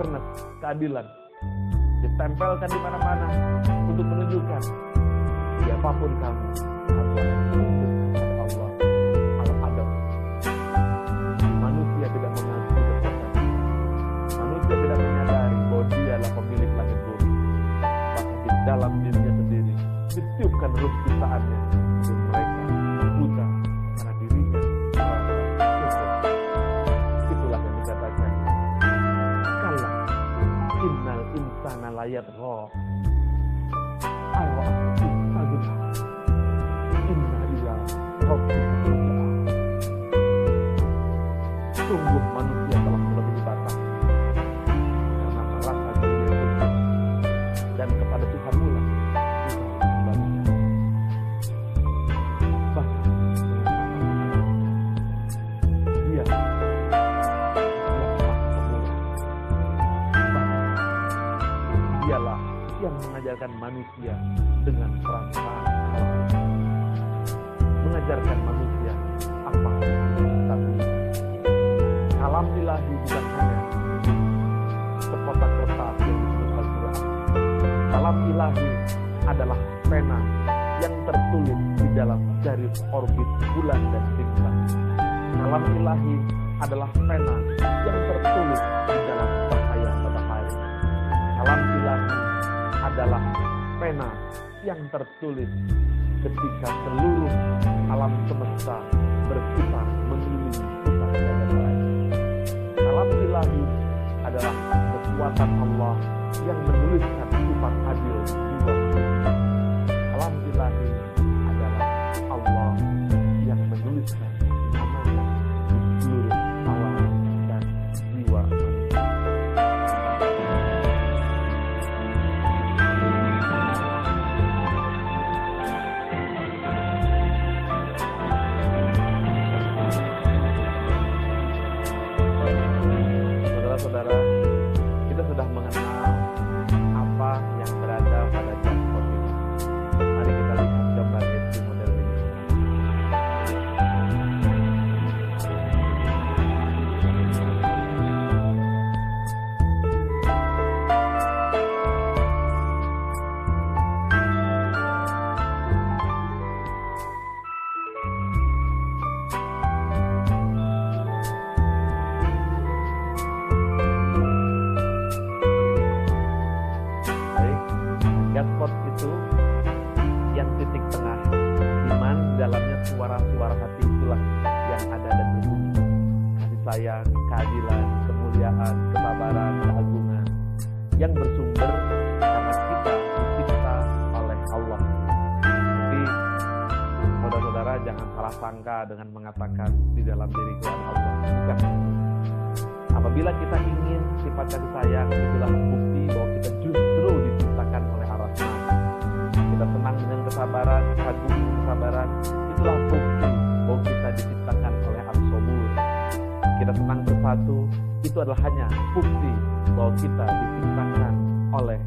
fairness, keadilan. Ditempelkan di mana-mana untuk menunjukkan siapapun kamu harus ada tunduk kepada Allah Al-Adab. Manusia tidak mengakui kekuasaan. Manusia tidak menyadari bahwa dia adalah pemilik langit bumi. Bahkan di dalam dirinya sendiri ditiupkan ruh ciptaannya, dan mereka buta karena dirinya merasa cukup. Itulah yang dikatakan, kala innal insana layat roh inna ila rabbika rujaa. Sungguh manusia telah melebihi batas karena merasa dirinya cukup, dan kepada Tuhan mula kita kembali. Bahkan dia dialah yang mengajarkan manusia dengan perasaan alam, mengajarkan manusia apa yang diketahui. Kalam ilahi bukan hanya sekotak kertas yang disebut Al-Quran. Kalam ilahi adalah pena yang tertulis di dalam garis orbit bulan dan bintang. Kalam ilahi adalah pena yang tertulis di dalam cahaya matahari. Kalam ilahi adalah pena yang tertulis ketika seluruh alam semesta berputar mengelilingi pusat jagat raya. Kalam ilahi adalah kekuatan Allah yang menuliskan sifat adil di bumi. Kalam ilahi adalah Allah yang menuliskan namanya di seluruh alam dan jiwa manusia. Saudara, kita sudah mengenal apa yang berada pada jaspot ini. Mari kita lihat gambarnya di model ini. Gaspot itu yang titik tengah, di mana dalamnya suara-suara hati itulah yang ada dan berbunyi. Kasih sayang, keadilan, kemuliaan, kesabaran, keagungan yang bersumber karena kita dicipta oleh Allah. Tapi saudara-saudara jangan salah sangka dengan mengatakan di dalam diriku ada Allah. Bukan. Apabila kita ingin sifat kasih sayang, itulah bukti bahwa kita justru diciptakan oleh Ar-Rahman. Kita senang dengan kesabaran, kagum dengan kesabaran, itulah bukti bahwa kita diciptakan oleh As-Sabur. Kita senang bersatu, itu adalah hanya bukti bahwa kita diciptakan oleh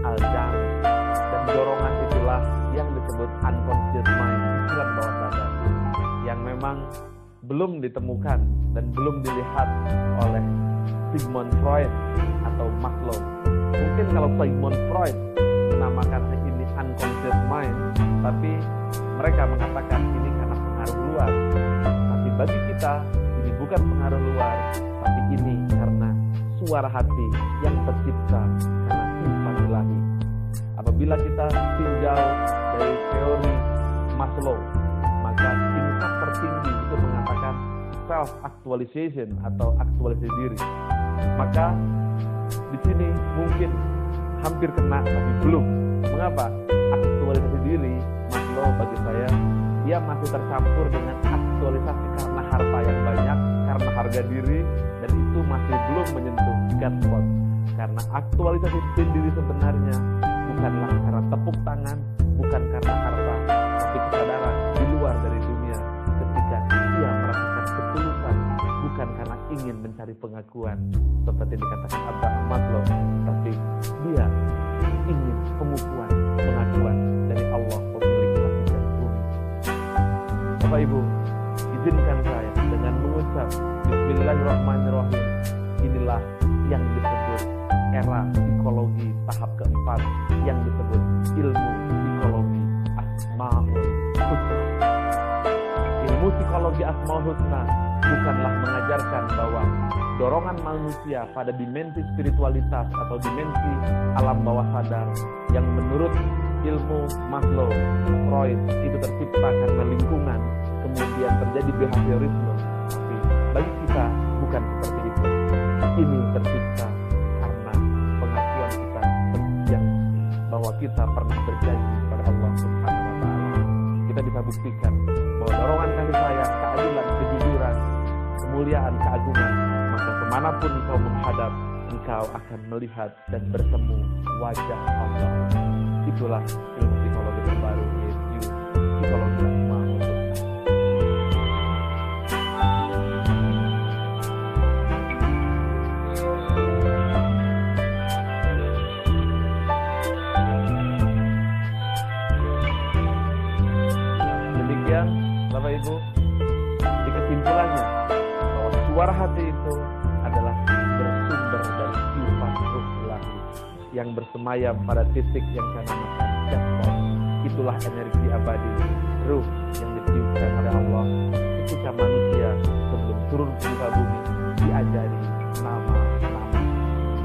Al-Jami. Dan dorongan itulah yang disebut unconscious mind, pikiran bawah sadar, yang memang belum ditemukan dan belum dilihat oleh Sigmund Freud atau Maslow. Mungkin kalau Sigmund Freud menamakan ini unconscious mind, tapi mereka mengatakan ini karena pengaruh luar. Tapi bagi kita ini bukan pengaruh luar, tapi ini karena suara hati yang tercipta karena sifat ilahi. Apabila kita tinjau dari teori Maslow, maka tingkat tertinggi itu mengatakan self-actualization atau aktualisasi diri. Maka di sini mungkin hampir kena tapi belum. Mengapa? Aktualisasi diri Maslow bagi saya dia masih tercampur dengan aktualisasi karena harta yang banyak, karena harga diri, dan itu masih belum menyentuh Godspot. Karena aktualisasi diri sebenarnya bukanlah karena tepuk tangan, bukan karena harta, tapi kesadaran di luar dari dunia ketika dia merasakan ketulusan, bukan karena ingin mencari pengakuan seperti dikatakan Abraham Maslow, tapi dia ingin pengakuan dari Allah pemilik langit dan bumi. Bapak Ibu, izinkan saya dengan mengucap Bismillahirrahmanirrahim. Inilah yang disebut era psikologi tahap keempat yang disebut ilmu psikologi Asmaul Husna. Ilmu psikologi Asmaul Husna bukanlah mengajarkan bahwa dorongan manusia pada dimensi spiritualitas atau dimensi alam bawah sadar yang menurut ilmu Maslow, Freud itu tercipta karena lingkungan, kemudian terjadi behaviorisme. Tapi bagi kita bukan seperti itu. Ini tercipta karena pengakuan kita yang bahwa kita pernah berjanji kepada Allah Subhanahu wa Ta'ala. Kita bisa buktikan bahwa dorongan kasih sayang, keadilan, kejujuran, kemuliaan, keagungan, maka kemanapun engkau menghadap, engkau akan melihat dan bertemu wajah Allah. Itulah ilmu psikologi terbaru, yaitu psikologi Asmaul Husna. Demikian Bapak Ibu, di kesimpulannya bahwa suara hati itu adalah bersumber dari sifat ruh ilahi yang bersemayam pada titik yang saya namakan jaspot. Itulah energi abadi ruh yang ditiupkan oleh Allah ketika manusia sebelum turun ke muka bumi diajari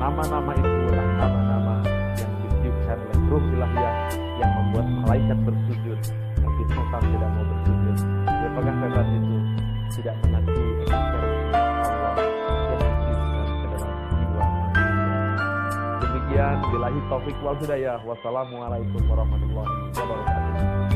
nama-nama itulah nama-nama yang ditiupkan oleh ruh ilahiyah yang membuat malaikat bersujud, tapi setan tidak mau bersujud. Apakah setan itu tidak mengakui eksistensi Allah yang ditiupkan ke dalam jiwa manusia? Demikian, billahi taufik wal hidayah. Wassalamualaikum warahmatullahi wabarakatuh.